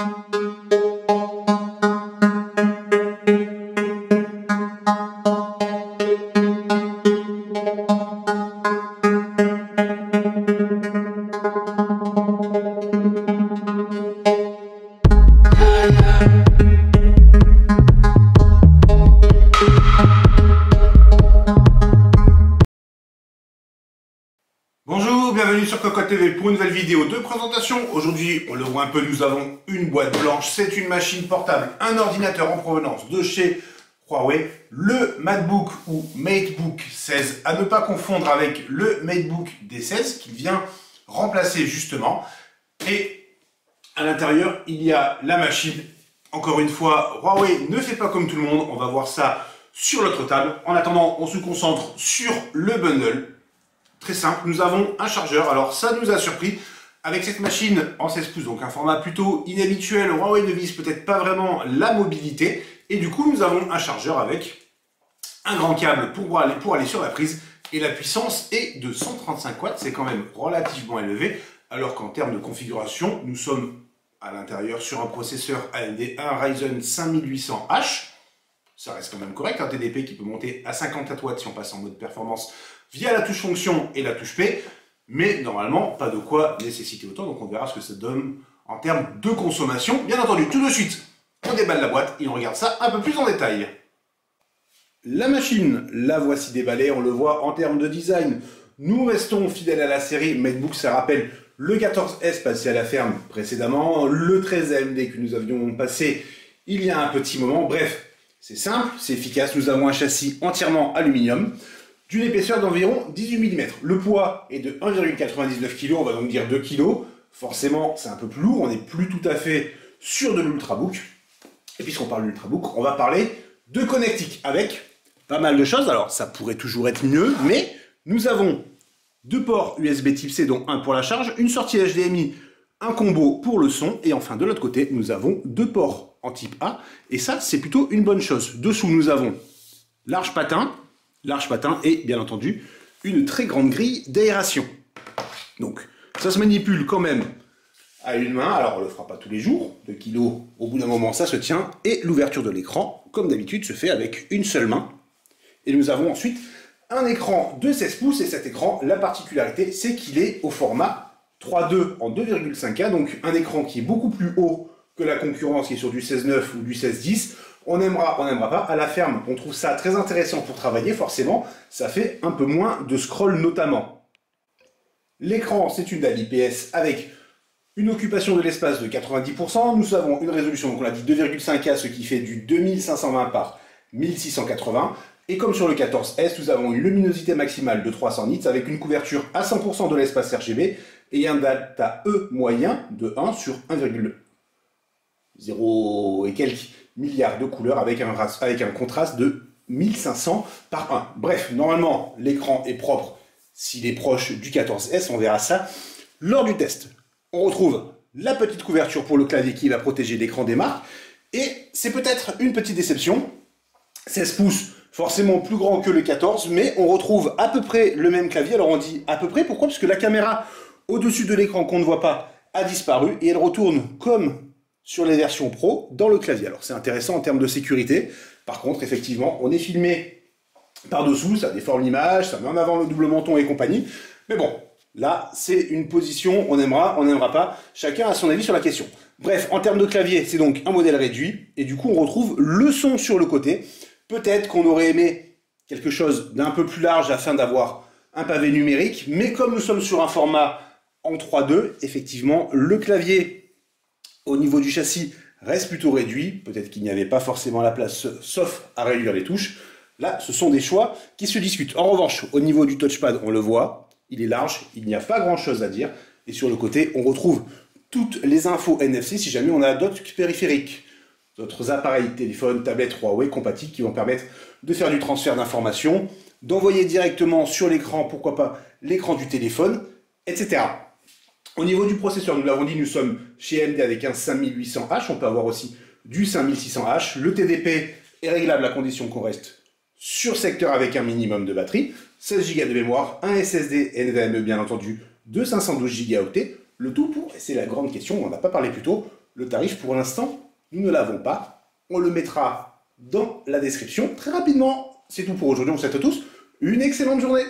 Bonjour, bienvenue sur Cocotte TV pour une nouvelle vidéo de présentation. Aujourd'hui, on le voit un peu, nous avons une boîte blanche. C'est une machine portable, un ordinateur en provenance de chez Huawei, le MateBook ou MateBook 16, à ne pas confondre avec le MateBook D16 qui vient remplacer justement. Et à l'intérieur, il y a la machine. Encore une fois, Huawei ne fait pas comme tout le monde. On va voir ça sur l'autre table. En attendant, on se concentre sur le bundle. Très simple, nous avons un chargeur. Alors ça nous a surpris avec cette machine en 16 pouces, donc un format plutôt inhabituel. Huawei ne vise peut-être pas vraiment la mobilité. Et du coup, nous avons un chargeur avec un grand câble pour aller sur la prise. Et la puissance est de 135 watts, c'est quand même relativement élevé. Alors qu'en termes de configuration, nous sommes à l'intérieur sur un processeur AMD, un Ryzen 5800H. Ça reste quand même correct, un TDP qui peut monter à 54 watts si on passe en mode performance via la touche fonction et la touche P, mais normalement pas de quoi nécessiter autant, donc on verra ce que ça donne en termes de consommation. Bien entendu, tout de suite, on déballe la boîte et on regarde ça un peu plus en détail. La machine, la voici déballée, on le voit en termes de design. Nous restons fidèles à la série MateBook, ça rappelle le 14S passé à la ferme précédemment, le 13 AMD que nous avions passé il y a un petit moment. Bref, c'est simple, c'est efficace, nous avons un châssis entièrement aluminium, d'une épaisseur d'environ 18 mm. Le poids est de 1,99 kg, on va donc dire 2 kg. Forcément, c'est un peu plus lourd, on n'est plus tout à fait sur de l'Ultrabook. Et puisqu'on parle d'Ultrabook, on va parler de connectique avec pas mal de choses. Alors, ça pourrait toujours être mieux, mais nous avons deux ports USB type C, dont un pour la charge, une sortie HDMI, un combo pour le son, et enfin, de l'autre côté, nous avons deux ports en type A, et ça, c'est plutôt une bonne chose. Dessous, nous avons large patin et bien entendu une très grande grille d'aération. Donc ça se manipule quand même à une main, alors on le fera pas tous les jours, 2 kg au bout d'un moment ça se tient, et l'ouverture de l'écran comme d'habitude se fait avec une seule main. Et nous avons ensuite un écran de 16 pouces, et cet écran, la particularité c'est qu'il est au format 3.2 en 2,5K, donc un écran qui est beaucoup plus haut que la concurrence qui est sur du 16.9 ou du 16.10. On aimera, on n'aimera pas. À la ferme, on trouve ça très intéressant pour travailler, forcément. Ça fait un peu moins de scroll notamment. L'écran, c'est une dalle IPS avec une occupation de l'espace de 90%. Nous avons une résolution, donc on l'a dit 2,5K, ce qui fait du 2520 par 1680. Et comme sur le 14S, nous avons une luminosité maximale de 300 nits avec une couverture à 100% de l'espace RGB et un data E moyen de 1 sur 1,0 et quelques milliards de couleurs avec un contraste de 1500 par 1. Bref, normalement, l'écran est propre s'il est proche du 14S, on verra ça lors du test. On retrouve la petite couverture pour le clavier qui va protéger l'écran des marques, et c'est peut-être une petite déception, 16 pouces, forcément plus grand que le 14, mais on retrouve à peu près le même clavier. Alors on dit à peu près, pourquoi? Parce que la caméra au-dessus de l'écran qu'on ne voit pas a disparu, et elle retourne comme sur les versions Pro dans le clavier. Alors c'est intéressant en termes de sécurité. Par contre, effectivement, on est filmé par-dessous, ça déforme l'image, ça met en avant le double menton et compagnie. Mais bon, là, c'est une position, on aimera, on n'aimera pas. Chacun a son avis sur la question. Bref, en termes de clavier, c'est donc un modèle réduit. Et du coup, on retrouve le son sur le côté. Peut-être qu'on aurait aimé quelque chose d'un peu plus large afin d'avoir un pavé numérique. Mais comme nous sommes sur un format en 3.2, effectivement, le clavier au niveau du châssis reste plutôt réduit. Peut-être qu'il n'y avait pas forcément la place, sauf à réduire les touches. Là, ce sont des choix qui se discutent. En revanche, au niveau du touchpad, on le voit, il est large, il n'y a pas grand-chose à dire. Et sur le côté, on retrouve toutes les infos NFC si jamais on a d'autres périphériques, d'autres appareils, téléphones, tablettes Huawei compatibles qui vont permettre de faire du transfert d'informations, d'envoyer directement sur l'écran, pourquoi pas l'écran du téléphone, etc. Au niveau du processeur, nous l'avons dit, nous sommes chez AMD avec un 5800H, on peut avoir aussi du 5600H. Le TDP est réglable à condition qu'on reste sur secteur avec un minimum de batterie, 16 Go de mémoire, un SSD NVMe bien entendu de 512 Go. Le tout pour, et c'est la grande question, on n'en a pas parlé plus tôt, Le tarif, pour l'instant, nous ne l'avons pas. On le mettra dans la description très rapidement. C'est tout pour aujourd'hui. On vous souhaite à tous une excellente journée.